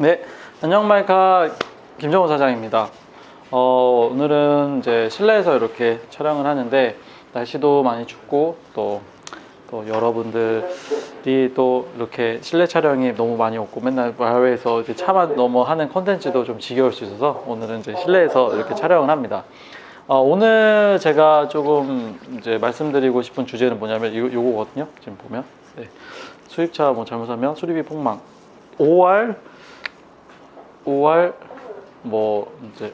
네, 안녕 마이카 김정우 사장입니다. 오늘은 이제 실내에서 이렇게 촬영을 하는데 날씨도 많이 춥고 또 여러분들이 또 이렇게 실내 촬영이 너무 많이 없고 맨날 야외에서 이제 차만 너무 하는 컨텐츠도 좀 지겨울 수 있어서 오늘은 이제 실내에서 이렇게 촬영을 합니다. 오늘 제가 조금 이제 말씀드리고 싶은 주제는 뭐냐면 요거거든요. 지금 보면 수입차 뭐 잘못하면 수리비 폭망 5월 뭐 이제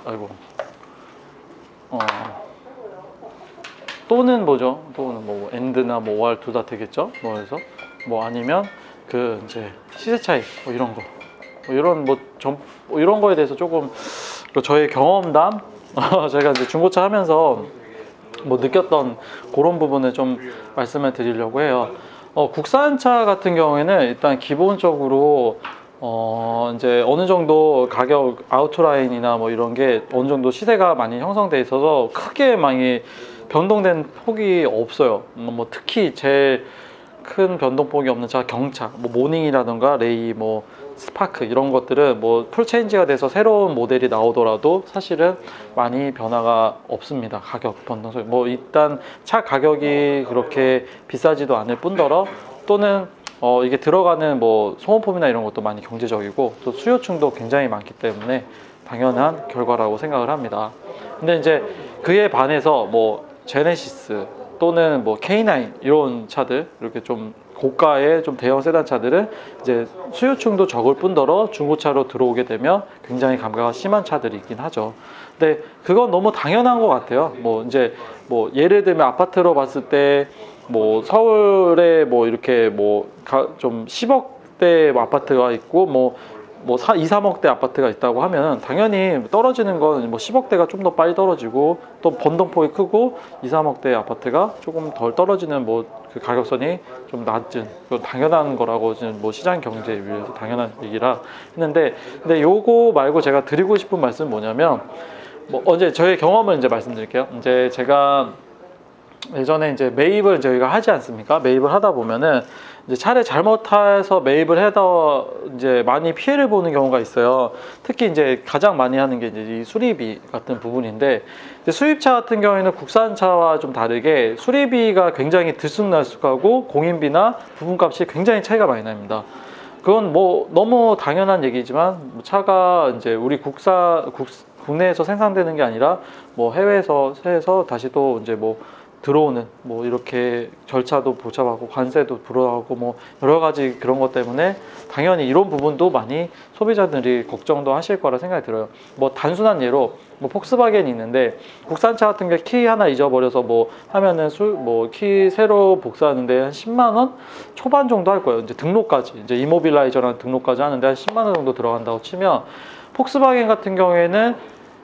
또는 뭐죠? 또는 뭐 엔드나 뭐 5월 둘 다 되겠죠? 뭐 해서 뭐 아니면 그 이제 시세 차익 뭐 이런 거 이런 이런 거에 대해서 조금 저의 경험담 제가 이제 중고차 하면서 뭐 느꼈던 그런 부분을 좀 말씀을 드리려고 해요. 국산차 같은 경우에는 일단 기본적으로 이제 어느 정도 가격 아웃라인이나 뭐 이런 게 어느 정도 시세가 많이 형성돼 있어서 크게 많이 변동된 폭이 없어요. 뭐 특히 제일 큰 변동폭이 없는 차 경차, 뭐 모닝이라던가 레이, 뭐 스파크 이런 것들은 뭐 풀체인지가 돼서 새로운 모델이 나오더라도 사실은 많이 변화가 없습니다. 가격 변동성 뭐 일단 차 가격이 그렇게 비싸지도 않을 뿐더러 또는 이게 들어가는 뭐 소모품이나 이런 것도 많이 경제적이고 또 수요층도 굉장히 많기 때문에 당연한 결과라고 생각을 합니다. 근데 이제 그에 반해서 뭐 제네시스 또는 뭐 K9 이런 차들 이렇게 좀 고가의 좀 대형 세단 차들은 이제 수요층도 적을 뿐더러 중고차로 들어오게 되면 굉장히 감가가 심한 차들이 있긴 하죠. 근데 그건 너무 당연한 것 같아요. 뭐 이제 뭐 예를 들면 아파트로 봤을 때 뭐 서울에 뭐 이렇게 뭐 좀 10억대 아파트가 있고 뭐 2, 3억대 아파트가 있다고 하면 당연히 떨어지는 건 뭐 10억대가 좀 더 빨리 떨어지고 또 변동폭이 크고 2, 3억대 아파트가 조금 덜 떨어지는 뭐 그 가격선이 좀 낮은 당연한 거라고 뭐 시장 경제에 의해서 당연한 얘기라 했는데 근데 요거 말고 제가 드리고 싶은 말씀은 뭐냐면 뭐 언제 저의 경험을 이제 말씀드릴게요. 이제 제가 예전에 이제 매입을 저희가 하지 않습니까? 매입을 하다 보면은 이제 차를 잘못 타서 매입을 해서 이제 많이 피해를 보는 경우가 있어요. 특히 이제 가장 많이 하는 게 이제 이 수리비 같은 부분인데 이제 수입차 같은 경우에는 국산차와 좀 다르게 수리비가 굉장히 들쑥날쑥하고 공인비나 부품값이 굉장히 차이가 많이 납니다. 그건 뭐 너무 당연한 얘기지만 차가 이제 우리 국내에서 생산되는 게 아니라 뭐 해외에서 다시 또 이제 뭐 들어오는 뭐 이렇게 절차도 복잡하고 관세도 불어하고 뭐 여러 가지 그런 것 때문에 당연히 이런 부분도 많이 소비자들이 걱정도 하실 거라 생각이 들어요. 뭐 단순한 예로 뭐 폭스바겐이 있는데 국산차 같은 게 키 하나 잊어버려서 뭐 하면은 뭐 키 새로 복사하는데 한 10만 원 초반 정도 할 거예요. 이제 등록까지 이제 이모빌라이저라는 등록까지 하는데 한 10만 원 정도 들어간다고 치면 폭스바겐 같은 경우에는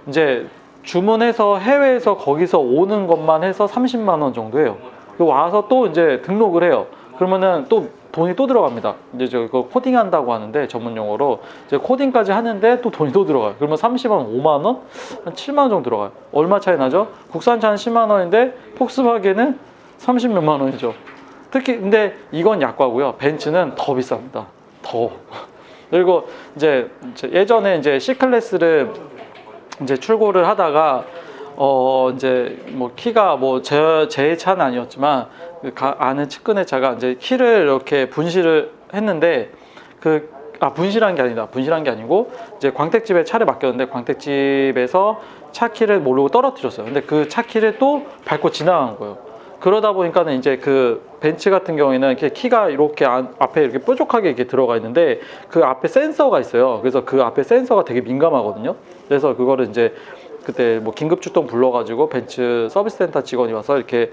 이제 주문해서 해외에서 거기서 오는 것만 해서 30만 원 정도 해요. 와서 또 이제 등록을 해요. 그러면은 또 돈이 또 들어갑니다. 이제 저 코딩 한다고 하는데 전문 용어로 이제 코딩까지 하는데 또 돈이 또 들어가요. 그러면 30만 원, 5만 원, 한 7만 원 정도 들어가요. 얼마 차이 나죠? 국산차는 10만 원인데 폭스바겐은 30 몇만 원이죠. 특히 근데 이건 약과고요. 벤츠는 더 비쌉니다. 더. 그리고 이제 예전에 이제 C클래스를 이제 출고를 하다가 이제 뭐 키가 뭐 제 차는 아니었지만 아는 측근의 차가 이제 키를 이렇게 분실을 했는데 분실한 게 아니고 이제 광택집에 차를 맡겼는데 광택집에서 차 키를 모르고 떨어뜨렸어요. 근데 그 차 키를 또 밟고 지나간 거예요. 그러다 보니까는 이제 그 벤츠 같은 경우에는 이렇게 키가 이렇게 앞에 이렇게 뾰족하게 이렇게 들어가 있는데 그 앞에 센서가 있어요. 그래서 그 앞에 센서가 되게 민감하거든요. 그래서 그거를 이제 그때 뭐 긴급 출동 불러가지고 벤츠 서비스 센터 직원이 와서 이렇게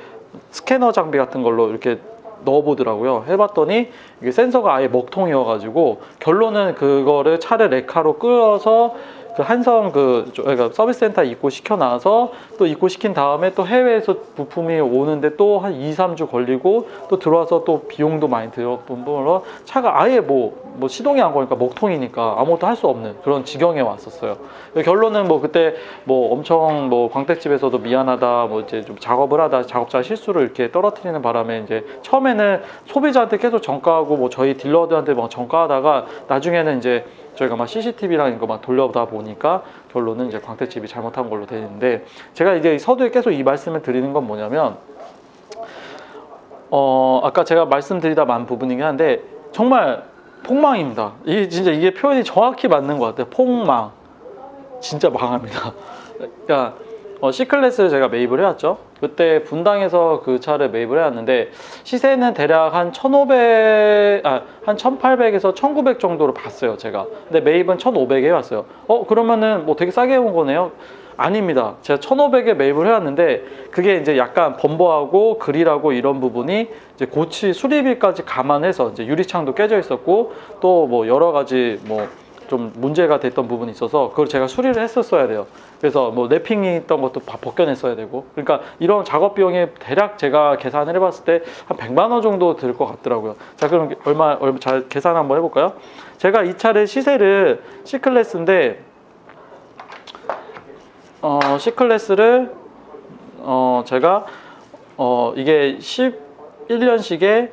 스캐너 장비 같은 걸로 이렇게 넣어보더라고요. 해봤더니 이게 센서가 아예 먹통이어가지고 결론은 그거를 차를 레카로 끌어서 그 한성 그러니까 서비스 센터 입고시켜 놔서 또 입고시킨 다음에 또 해외에서 부품이 오는데 또 한 2, 3주 걸리고 또 들어와서 또 비용도 많이 들었던 분으로 차가 아예 뭐 시동이 안 거니까 먹통이니까 아무것도 할 수 없는 그런 지경에 왔었어요. 결론은 뭐 그때 뭐 엄청 뭐 광택집에서도 미안하다 뭐 이제 좀 작업을 하다 작업자 실수를 이렇게 떨어뜨리는 바람에 이제 처음에는 소비자한테 계속 정가하고 뭐 저희 딜러들한테 막 정가하다가 나중에는 이제 저희가 막 CCTV랑 이거 막 돌려다 보니까 결론은 이제 광택집이 잘못한 걸로 되는데, 제가 이제 서두에 계속 이 말씀을 드리는 건 뭐냐면, 아까 제가 말씀드리다 만 부분이긴 한데 정말 폭망입니다. 이게 진짜 이게 표현이 정확히 맞는 것 같아요. 폭망. 진짜 망합니다. 그러니까 C클래스를 제가 매입을 해왔죠. 그때 분당에서 그 차를 매입을 해왔는데 시세는 대략 한 1800에서 1900 정도로 봤어요, 제가. 근데 매입은 1500에 해왔어요. 그러면은 뭐 되게 싸게 해온 거네요? 아닙니다. 제가 1500에 매입을 해왔는데 그게 이제 약간 범버하고 그릴하고 이런 부분이 이제 고치 수리비까지 감안해서 이제 유리창도 깨져 있었고 또 뭐 여러 가지 뭐 좀 문제가 됐던 부분이 있어서 그걸 제가 수리를 했었어야 돼요. 그래서 뭐 랩핑이 있던 것도 다 벗겨냈어야 되고, 그러니까 이런 작업 비용이 대략 제가 계산을 해봤을 때 한 100만 원 정도 들 것 같더라고요. 자, 그럼 얼마 잘 계산 한번 해볼까요? 제가 이 차를 시세를 C클래스인데 C클래스를 제가 이게 11년식에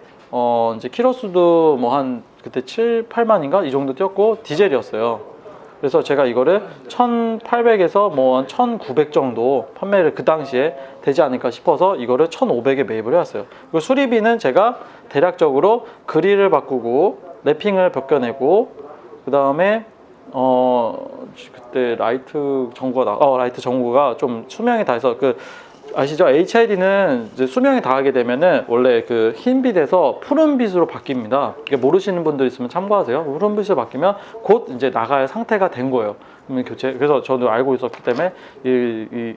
이제 키로수도 뭐 한 그때 7, 8만인가 이 정도 뛰었고 디젤이었어요. 그래서 제가 이거를 1800에서 뭐 한 1900 정도 판매를 그 당시에 되지 않을까 싶어서 이거를 1500에 매입을 해왔어요. 그리고 수리비는 제가 대략적으로 그릴을 바꾸고 랩핑을 벗겨내고 그 다음에 그때 라이트 전구가 좀 수명이 다해서 아시죠? HID는 이제 수명이 다하게 되면은 원래 그 흰빛에서 푸른빛으로 바뀝니다. 이게 모르시는 분들 있으면 참고하세요. 푸른빛으로 바뀌면 곧 이제 나갈 상태가 된 거예요. 그러면 교체. 그래서 저도 알고 있었기 때문에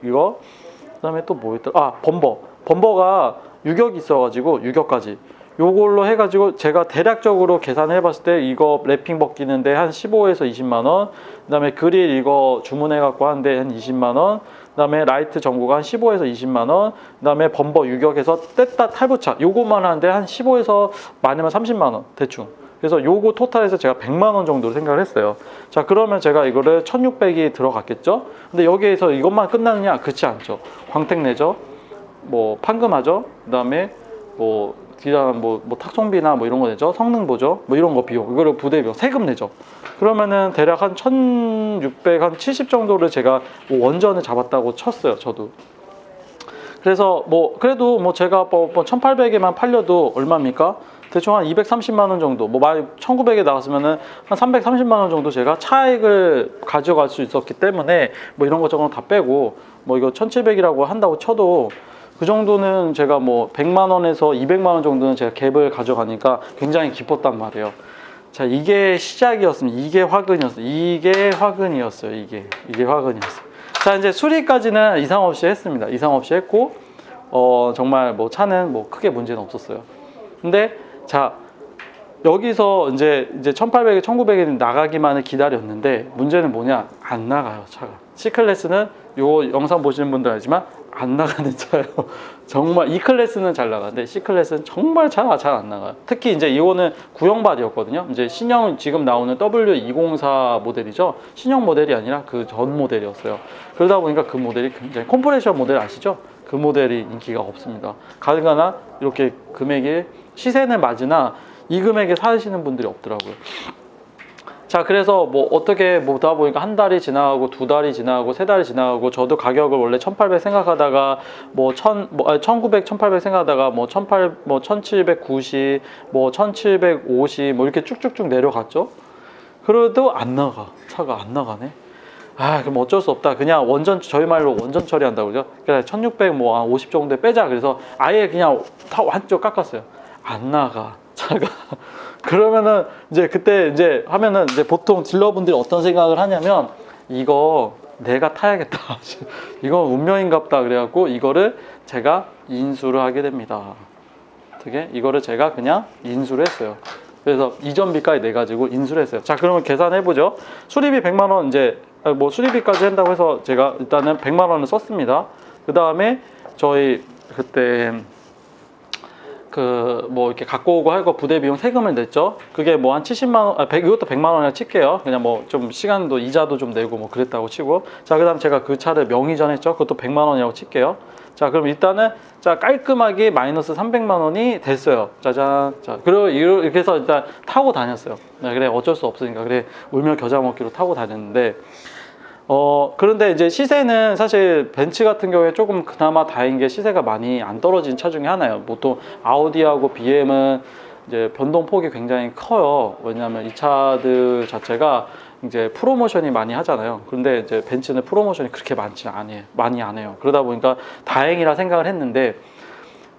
이거 그다음에 또 뭐 있더라? 범버가 유격이 있어가지고 유격까지. 요걸로 해가지고 제가 대략적으로 계산을 해봤을 때 이거 랩핑 벗기는데 한 15에서 20만 원, 그 다음에 그릴 이거 주문해갖고 하는데 한 20만 원, 그 다음에 라이트 전구가 한 15에서 20만 원, 그 다음에 범버 유격에서 뗐다 탈부착 요것만 하는데 한 15에서 많으면 30만 원 대충. 그래서 요거 토탈해서 제가 100만 원 정도로 생각을 했어요. 자, 그러면 제가 이거를 1600이 들어갔겠죠? 근데 여기에서 이것만 끝나느냐? 그렇지 않죠. 광택 내죠, 뭐 판금하죠, 그 다음에 뭐 탁송비나 뭐 이런 거 내죠, 성능 보죠, 뭐 이런 거 비용, 이거를 부대 비용, 세금 내죠. 그러면은 대략 한 1600, 한 70 정도를 제가 뭐 원전을 잡았다고 쳤어요, 저도. 그래서 뭐 그래도 뭐 제가 뭐 1800에만 팔려도 얼마입니까? 대충 한 230만 원 정도, 뭐 1900에 나왔으면은 한 330만 원 정도 제가 차익을 가져갈 수 있었기 때문에 뭐 이런 것 저런 거 다 빼고 뭐 이거 1700이라고 한다고 쳐도 그 정도는 제가 뭐 100만 원에서 200만 원 정도는 제가 갭을 가져가니까 굉장히 기뻤단 말이에요. 자, 이게 시작이었습니다. 이게 화근이었어요. 이게 화근이었어요. 이게 화근이었어요. 자, 이제 수리까지는 이상 없이 했습니다. 이상 없이 했고 정말 뭐 차는 뭐 크게 문제는 없었어요. 근데 자, 여기서 이제 1800에 1900에 나가기만을 기다렸는데 문제는 뭐냐? 안 나가요, 차가. C클래스는 요 영상 보시는 분들 알지만 안 나가는 차예요. 정말 E클래스는 잘 나가는데 C클래스는 정말 잘 안 나가요. 특히 이제 이거는 구형발이었거든요. 이제 신형 지금 나오는 W204 모델이죠. 신형 모델이 아니라 그 전 모델이었어요. 그러다 보니까 그 모델이 굉장히 컴프레셔 모델 아시죠? 그 모델이 인기가 없습니다. 가능하나 이렇게 금액이 시세는 맞으나 이 금액에 사시는 분들이 없더라고요. 자, 그래서 뭐 어떻게 보다 보니까 한 달이 지나가고 두 달이 지나가고 세 달이 지나가고 저도 가격을 원래 1800 생각하다가 뭐 1900, 1800 생각하다가 뭐 1790, 뭐 1750 뭐 이렇게 쭉쭉쭉 내려갔죠. 그래도 안 나가. 차가 안 나가네. 그럼 어쩔 수 없다. 그냥 저희 말로 원전 처리한다고 그러죠. 그래서 1600 뭐 한 50 정도에 빼자. 그래서 아예 그냥 다 완전 깎았어요. 안 나가, 차가. 그러면은 이제 그때 이제 하면은 이제 보통 딜러분들이 어떤 생각을 하냐면 이거 내가 타야겠다. 이건 운명인갑다. 그래갖고 이거를 제가 인수를 하게 됩니다. 어떻게? 이거를 제가 그냥 인수를 했어요. 그래서 이전비까지 내가지고 인수를 했어요. 자, 그러면 계산해보죠. 수리비 100만 원 이제 뭐 수리비까지 한다고 해서 제가 일단은 100만 원을 썼습니다. 그 다음에 저희 그때 뭐 이렇게 갖고 오고 하고 부대 비용 세금을 냈죠. 그게 뭐 한 70만 원, 100, 이것도 100만 원이라 칠게요. 그냥 뭐 좀 시간도 이자도 좀 내고 뭐 그랬다고 치고. 자, 그다음 제가 그 차를 명의전 했죠. 그것도 100만 원이라고 칠게요. 자, 그럼 일단은 자 깔끔하게 마이너스 300만 원이 됐어요. 짜잔. 자, 그리고 이렇게 해서 일단 타고 다녔어요. 네, 그래 어쩔 수 없으니까 그래 울며 겨자 먹기로 타고 다녔는데. 그런데 이제 시세는 사실 벤츠 같은 경우에 조금 그나마 다행인 게 시세가 많이 안 떨어진 차 중에 하나예요. 보통 아우디하고 BM은 이제 변동폭이 굉장히 커요. 왜냐하면 이 차들 자체가 이제 프로모션이 많이 하잖아요. 그런데 이제 벤츠는 프로모션이 그렇게 많이 안 해요. 그러다 보니까 다행이라 생각을 했는데,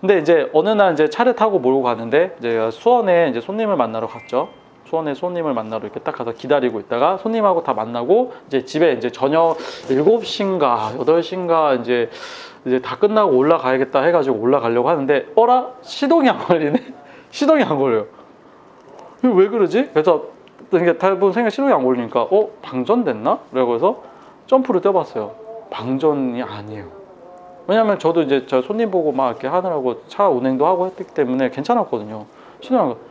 근데 이제 어느 날 이제 차를 타고 몰고 가는데 이제 수원에 이제 손님을 만나러 갔죠. 수원에 손님을 만나러 이렇게 딱 가서 기다리고 있다가 손님하고 다 만나고 이제 집에 이제 저녁 7시인가 8시인가 이제 다 끝나고 올라가야겠다 해가지고 올라가려고 하는데 어라? 시동이 안 걸리네? 시동이 안 걸려요. 이거 왜 그러지? 그래서 대부분 생각 시동이 안 걸리니까 방전됐나? 그래서 점프를 뛰어봤어요. 방전이 아니에요. 왜냐면 저도 이제 저 손님 보고 막 이렇게 하느라고 차 운행도 하고 했기 때문에 괜찮았거든요. 시동이 안 걸려.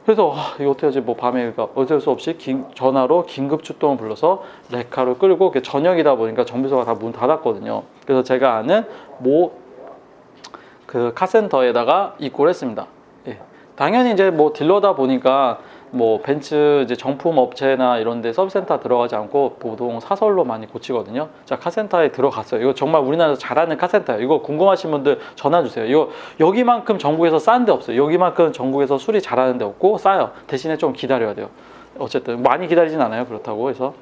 그래서 이거 어떻게 하지? 뭐 밤에 어쩔 수 없이 전화로 긴급 출동을 불러서 레카를 끌고 저녁이다 보니까 정비소가 다 문 닫았거든요. 그래서 제가 아는 그 카센터에다가 입고를 했습니다. 예. 당연히 이제 뭐 딜러다 보니까 뭐 벤츠 이제 정품 업체나 이런 데 서비스센터 들어가지 않고 보통 사설로 많이 고치거든요. 자, 카센터에 들어갔어요. 이거 정말 우리나라에서 잘하는 카센터예요. 이거 궁금하신 분들 전화 주세요. 이거 여기만큼 전국에서 싼 데 없어요. 여기만큼 전국에서 수리 잘하는 데 없고 싸요. 대신에 좀 기다려야 돼요. 어쨌든 많이 기다리진 않아요. 그렇다고 해서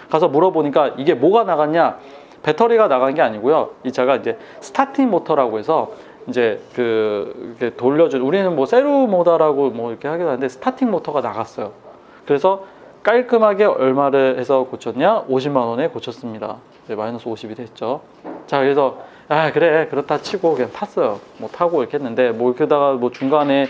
가서 물어보니까 이게 뭐가 나갔냐? 배터리가 나간 게 아니고요. 이 차가 이제 스타팅 모터라고 해서 이제 이렇게 돌려준, 우리는 뭐 세루 모터라고 뭐 이렇게 하기도 하는데 스타팅 모터가 나갔어요. 그래서 깔끔하게 얼마를 해서 고쳤냐? 50만 원에 고쳤습니다. 네, 마이너스 50이 됐죠. 자, 그래서 그래 그렇다 치고 그냥 탔어요. 뭐 타고 이렇게 했는데 뭐 그러다가 뭐 중간에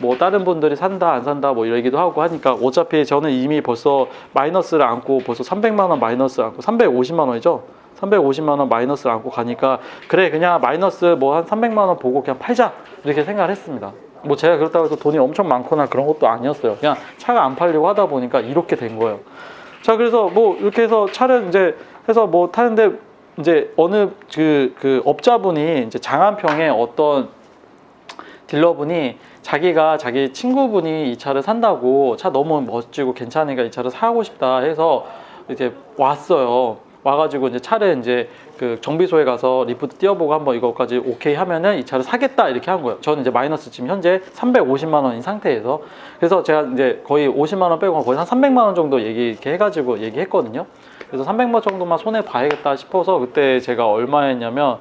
뭐 다른 분들이 산다 안 산다 뭐 이러기도 하고 하니까 어차피 저는 이미 벌써 마이너스를 안고 벌써 300만 원 마이너스 안고 350만 원이죠. 350만 원 마이너스를 안고 가니까 그래 그냥 마이너스 뭐 한 300만 원 보고 그냥 팔자 이렇게 생각을 했습니다. 뭐 제가 그렇다고 해서 돈이 엄청 많거나 그런 것도 아니었어요. 그냥 차가 안 팔리고 하다 보니까 이렇게 된 거예요. 자, 그래서 뭐 이렇게 해서 차를 이제 해서 뭐 타는데 이제 어느 그 업자분이 이제 장안평에 어떤 딜러분이 자기 친구분이 이 차를 산다고 차 너무 멋지고 괜찮으니까 이 차를 사고 싶다 해서 이제 왔어요. 와가지고 이제 차를 이제 그 정비소에 가서 리프트 띄워보고 한번 이거까지 오케이 하면은 이 차를 사겠다 이렇게 한 거예요. 저는 이제 마이너스 지금 현재 350만 원인 상태에서 그래서 제가 이제 거의 50만 원 빼고 거의 한 300만 원 정도 이렇게 해가지고 얘기했거든요. 그래서 300만 정도만 손해 봐야겠다 싶어서 그때 제가 얼마였냐면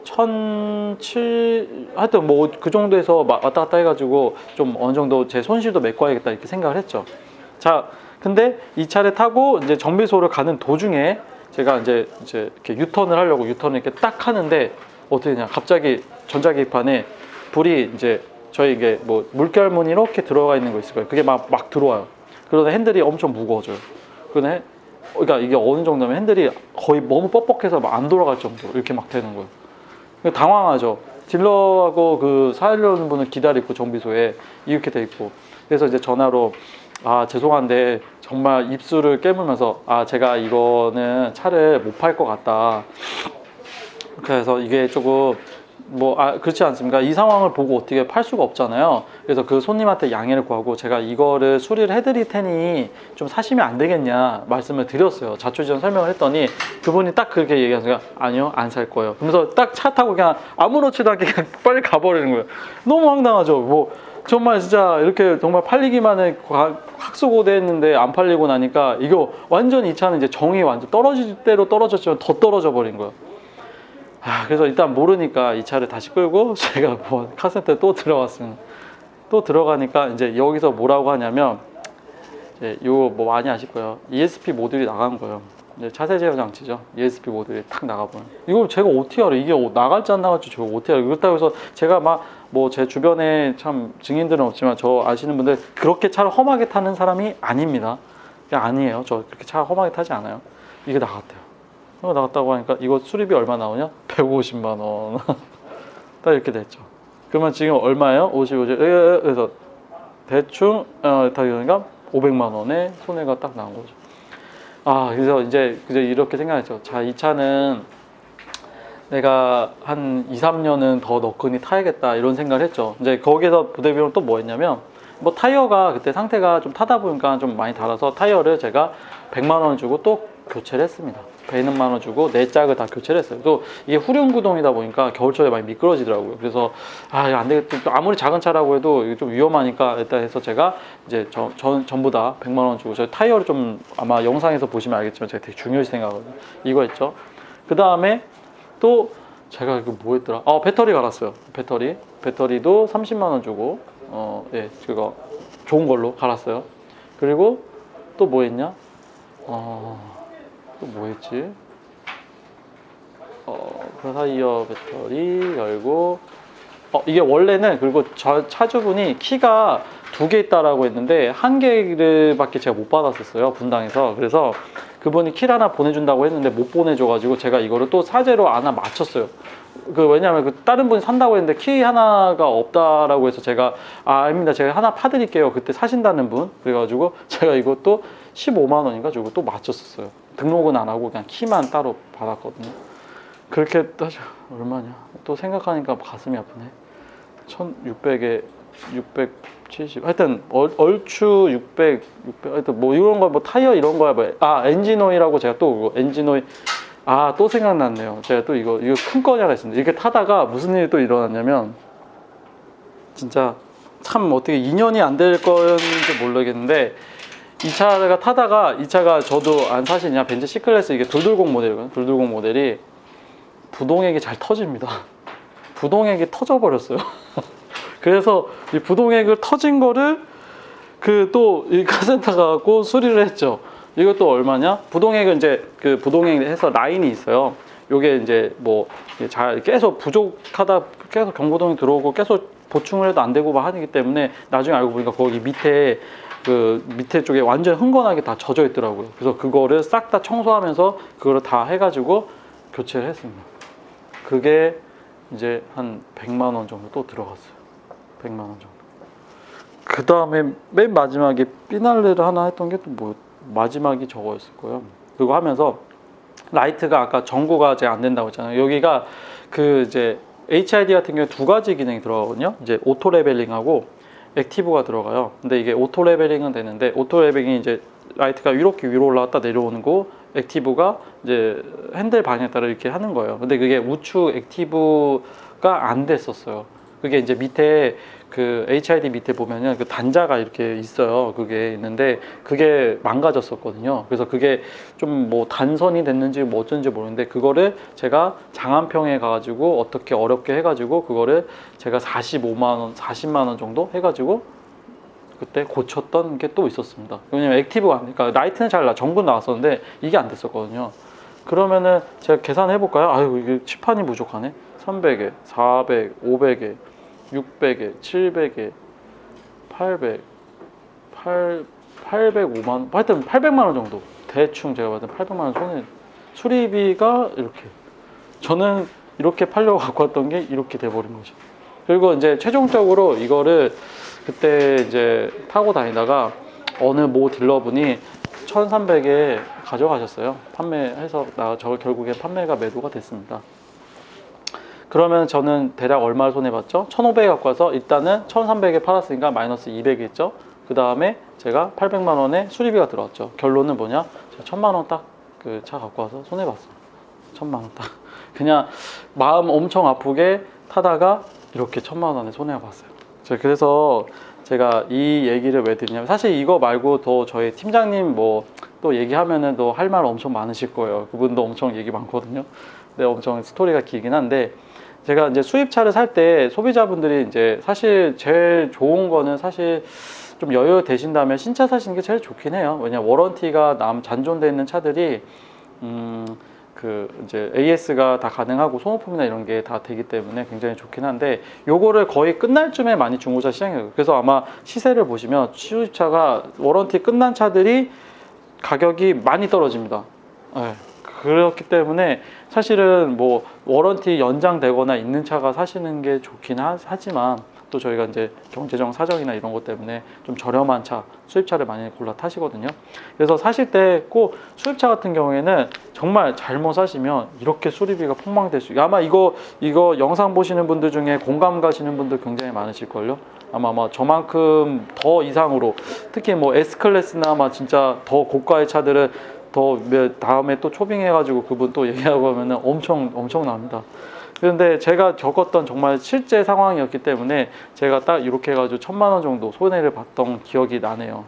1,700 하여튼 뭐 그 정도에서 왔다 갔다 해가지고 좀 어느 정도 제 손실도 메꿔야겠다 이렇게 생각을 했죠. 자, 근데 이 차를 타고 이제 정비소를 가는 도중에 제가 이제 이렇게 유턴을 하려고 유턴을 이렇게 딱 하는데 어떻게 되냐, 갑자기 전자계기판에 불이 이제 저희 이게 뭐 물결문이 이렇게 들어가 있는 거 있을 거예요. 그게 막 들어와요. 그러다 핸들이 엄청 무거워져요. 그러네. 그러니까 이게 어느 정도면 핸들이 거의 너무 뻑뻑해서 막 안 돌아갈 정도로 이렇게 막 되는 거예요. 당황하죠. 딜러하고 그 사려는 분을 기다리고 정비소에 이렇게 돼 있고 그래서 이제 전화로 죄송한데 정말 입술을 깨물면서 제가 이거는 차를 못 팔 것 같다. 그래서 이게 조금 뭐 그렇지 않습니까? 이 상황을 보고 어떻게 팔 수가 없잖아요. 그래서 그 손님한테 양해를 구하고 제가 이거를 수리를 해드릴 테니 좀 사시면 안 되겠냐 말씀을 드렸어요. 자초지종 설명을 했더니 그분이 딱 그렇게 얘기하니까 아니요 안 살 거예요. 그러면서 딱 차 타고 그냥 아무렇지도 않게 그냥 빨리 가버리는 거예요. 너무 황당하죠. 뭐 정말 진짜 이렇게 정말 팔리기만 해 학수고대했는데 안 팔리고 나니까 이거 완전 이 차는 이제 정이 완전 떨어질 대로 떨어졌지만 더 떨어져 버린 거예요. 그래서 일단 모르니까 이 차를 다시 끌고 제가 뭐 카센터에 또 들어갔습니다. 또 들어가니까 이제 여기서 뭐라고 하냐면 이제 이거 뭐 많이 아실 거예요. ESP 모듈이 나간 거예요. 이제 차세 제어 장치죠. ESP 모듈이 탁 나가버려. 이거 제가 어떻게 알아요? 이게 나갈지 안 나갈지 제가 어떻게 알아요? 그렇다고 해서 제가 막 뭐 제 주변에 참 증인들은 없지만 저 아시는 분들 그렇게 차를 험하게 타는 사람이 아닙니다. 그냥 아니에요. 저 그렇게 차 험하게 타지 않아요. 이게 나갔대요. 나갔다고 하니까 이거 수리비 얼마 나오냐? 150만 원. 딱 이렇게 됐죠. 그러면 지금 얼마예요? 55주. 그래서 대충 그러니까 500만 원의 손해가 딱 나온 거죠. 그래서 이제 이렇게 생각했죠. 자, 이 차는 내가 한 2, 3년은 더 너끈히 타야겠다 이런 생각을 했죠. 이제 거기서 부대비용 또 뭐 했냐면, 뭐 타이어가 그때 상태가 좀 타다 보니까 좀 많이 닳아서 타이어를 제가 100만 원 주고 또 교체를 했습니다. 100만 원 주고 4짝을 다 교체를 했어요. 또 이게 후륜 구동이다 보니까 겨울철에 많이 미끄러지더라고요. 그래서 이거 안 되겠다. 또 아무리 작은 차라고 해도 이게 좀 위험하니까 일단 해서 제가 이제 전부 다 100만 원 주고, 저 타이어를 좀 아마 영상에서 보시면 알겠지만 제가 되게 중요시 생각하거든요. 이거 했죠. 그 다음에 또 제가 이거 뭐 했더라? 배터리 갈았어요. 배터리도 30만 원 주고 예, 그거 좋은 걸로 갈았어요. 그리고 또 뭐 했냐? 또 뭐 했지? 타이어 배터리 열고, 이게 원래는, 그리고 저 차주분이 키가 2개 있다라고 했는데 1개를 제가 못 받았었어요, 분당에서. 그래서 그분이 키를 하나 보내준다고 했는데 못 보내줘가지고 제가 이거를 또 사제로 하나 맞췄어요. 왜냐면 다른 분이 산다고 했는데 키 하나가 없다라고 해서 제가 아닙니다, 제가 하나 파드릴게요, 그때 사신다는 분. 그래가지고 제가 이것도 15만 원인가 주고 또 맞췄었어요. 등록은 안 하고 그냥 키만 따로 받았거든요. 그렇게 따져 얼마냐 또 생각하니까 가슴이 아프네. 1600에 670, 하여튼 얼추 600 하여튼 뭐 이런 거, 뭐 타이어 이런 거야, 엔진오일하고 제가 또 엔진오일, 또 생각났네요. 제가 또 이거 큰 건이 하나 있습니다. 이렇게 타다가 무슨 일이 또 일어났냐면, 진짜 참 어떻게 인연이 안 될 거였는지 모르겠는데, 이 차가 타다가, 이 차가 저도 안 사시냐, 벤츠 C클래스, 이게 돌돌공 모델이거든요. 돌돌공 모델이 부동액이 잘 터집니다. 부동액이 터져버렸어요. 그래서 이 부동액을 터진 거를 또 이 카센터 가고 수리를 했죠. 이것도 얼마냐? 부동액은 이제 그 부동액 해서 라인이 있어요. 요게 이제 뭐 잘 계속 부족하다, 계속 경고등이 들어오고 계속 보충을 해도 안 되고 막 하기 때문에 나중에 알고 보니까 거기 밑에 밑에 쪽에 완전 흥건하게 다 젖어 있더라고요. 그래서 그거를 싹 다 청소하면서 그거를 다 해가지고 교체를 했습니다. 그게 이제 한 100만 원 정도 또 들어갔어요. 100만 원 정도. 그 다음에 맨 마지막에 피날레를 하나 했던 게 또 뭐, 마지막이 저거였을 거예요. 그거 하면서 라이트가 아까 전구가 제가 안 된다고 했잖아요. 여기가 이제 HID 같은 경우에 2가지 기능이 들어가거든요. 이제 오토 레벨링하고 액티브가 들어가요. 근데 이게 오토 레벨링은 되는데, 오토 레벨링이 이제 라이트가 이렇게 위로 올라갔다 내려오는 거, 액티브가 이제 핸들 방향에 따라 이렇게 하는 거예요. 근데 그게 우측 액티브가 안 됐었어요. 그게 이제 밑에 HID 밑에 보면은 단자가 이렇게 있어요. 그게 있는데 그게 망가졌었거든요. 그래서 그게 좀 뭐 단선이 됐는지 뭐 어쩐지 모르는데, 그거를 제가 장안평에 가가지고 어떻게 어렵게 해가지고 그거를 제가 45만 원, 40만 원 정도 해가지고 그때 고쳤던 게 또 있었습니다. 왜냐면 액티브가 안 되니까. 라이트는 전구 나왔었는데 이게 안 됐었거든요. 그러면은 제가 계산해 볼까요? 이게 칠판이 부족하네. 300에 400, 500에 600에 700에 800, 805만 원, 하여튼 800만 원 정도, 대충 제가 봤을 때 800만 원 손해. 수리비가 이렇게, 저는 이렇게 팔려고 갖고 왔던 게 이렇게 돼버린 거죠. 그리고 이제 최종적으로 이거를 그때 이제 타고 다니다가 어느 모 딜러분이 1300에 가져가셨어요. 판매해서 저 결국에 판매가 매도가 됐습니다. 그러면 저는 대략 얼마를 손해봤죠? 1500에 갖고 와서 일단은 1300에 팔았으니까 마이너스 200이 있죠. 그 다음에 제가 800만 원의 수리비가 들어왔죠. 결론은 뭐냐? 제가 1000만 원 딱 차 갖고 와서 손해봤어요. 1000만 원 딱. 그냥 마음 엄청 아프게 타다가 이렇게 1000만 원에 손해가 봤어요. 그래서 제가 이 얘기를 왜 드리냐면, 사실 이거 말고 더 저희 팀장님 뭐 또 얘기하면은 또 할 말 엄청 많으실 거예요. 그분도 엄청 얘기 많거든요. 근데 엄청 스토리가 길긴 한데, 제가 이제 수입차를 살 때 소비자분들이 이제 사실 제일 좋은 거는, 사실 좀 여유 되신다면 신차 사시는 게 제일 좋긴 해요. 왜냐면 워런티가 잔존되어 있는 차들이 이제 AS가 다 가능하고 소모품이나 이런 게 다 되기 때문에 굉장히 좋긴 한데, 요거를 거의 끝날 쯤에 많이 중고차 시장이에요. 그래서 아마 시세를 보시면 수입차가 워런티 끝난 차들이 가격이 많이 떨어집니다. 네. 그렇기 때문에 사실은 뭐 워런티 연장되거나 있는 차가 사시는 게 좋긴 하지만 또 저희가 이제 경제적 사정이나 이런 것 때문에 좀 저렴한 차, 수입차를 많이 골라 타시거든요. 그래서 사실 때 꼭 수입차 같은 경우에는 정말 잘못 사시면 이렇게 수리비가 폭망될 수 있어요. 아마 이거 영상 보시는 분들 중에 공감 가시는 분들 굉장히 많으실걸요. 아마 저만큼 더 이상으로, 특히 뭐 S클래스나 막 진짜 더 고가의 차들은 더 다음에 또 초빙해가지고 그분 또 얘기하고 하면은 엄청납니다. 그런데 제가 겪었던 정말 실제 상황이었기 때문에 제가 딱 이렇게 해가지고 1,000만 원 정도 손해를 봤던 기억이 나네요.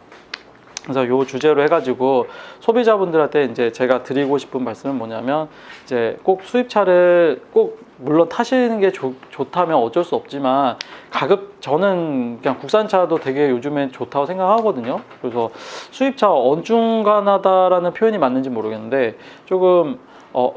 그래서 요 주제로 해가지고 소비자분들한테 이제 제가 드리고 싶은 말씀은 뭐냐면, 이제 꼭 수입차를 꼭 물론 타시는 게 좋다면 어쩔 수 없지만 저는 그냥 국산차도 되게 요즘엔 좋다고 생각하거든요. 그래서 수입차 어중간하다라는 표현이 맞는지 모르겠는데, 조금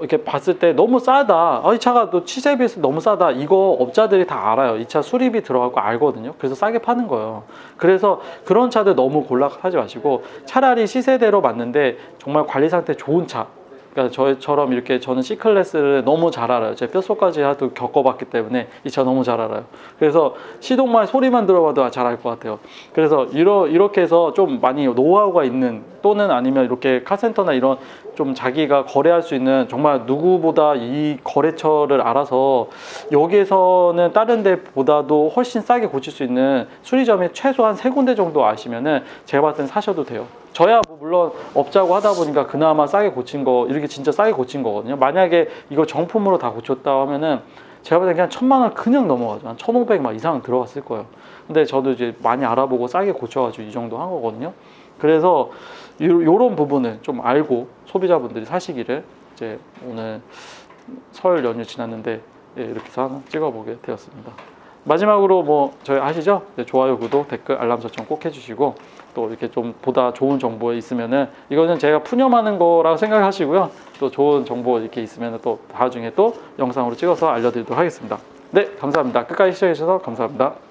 이렇게 봤을 때 너무 싸다, 이 차가 또 시세에 비해서 너무 싸다, 이거 업자들이 다 알아요. 이 차 수리비 들어갈 거 알거든요. 그래서 싸게 파는 거예요. 그래서 그런 차들 너무 골라하지 마시고 차라리 시세대로 맞는데 정말 관리 상태 좋은 차, 그러니까 저처럼 이렇게, 저는 C클래스를 너무 잘 알아요. 제 뼛속까지 하도 겪어봤기 때문에 이 차 너무 잘 알아요. 그래서 시동만 소리만 들어봐도 잘 알 것 같아요. 그래서 이렇게 해서 좀 많이 노하우가 있는, 또는 아니면 이렇게 카센터나 이런 좀 자기가 거래할 수 있는, 정말 누구보다 이 거래처를 알아서 여기에서는 다른 데보다도 훨씬 싸게 고칠 수 있는 수리점이 최소한 3군데 정도 아시면은 제가 봤을 땐 사셔도 돼요. 저야 뭐 물론 업자고 하다 보니까 그나마 싸게 고친 거, 이렇게 진짜 싸게 고친 거거든요. 만약에 이거 정품으로 다 고쳤다 하면은 제가 봤을 때 그냥 1,000만 원 그냥 넘어가죠. 한 1,500 막 이상 들어갔을 거예요. 근데 저도 이제 많이 알아보고 싸게 고쳐가지고 이 정도 한 거거든요. 그래서 요런 부분을 좀 알고 소비자분들이 사시기를, 이제 오늘 설 연휴 지났는데 이렇게 해서 하나 찍어보게 되었습니다. 마지막으로 뭐 저희 아시죠? 좋아요, 구독, 댓글, 알람 설정 꼭 해주시고, 또 이렇게 좀 보다 좋은 정보 있으면은, 이거는 제가 푸념하는 거라고 생각하시고요. 또 좋은 정보 이렇게 있으면 또 나중에 또 영상으로 찍어서 알려드리도록 하겠습니다. 네, 감사합니다. 끝까지 시청해주셔서 감사합니다.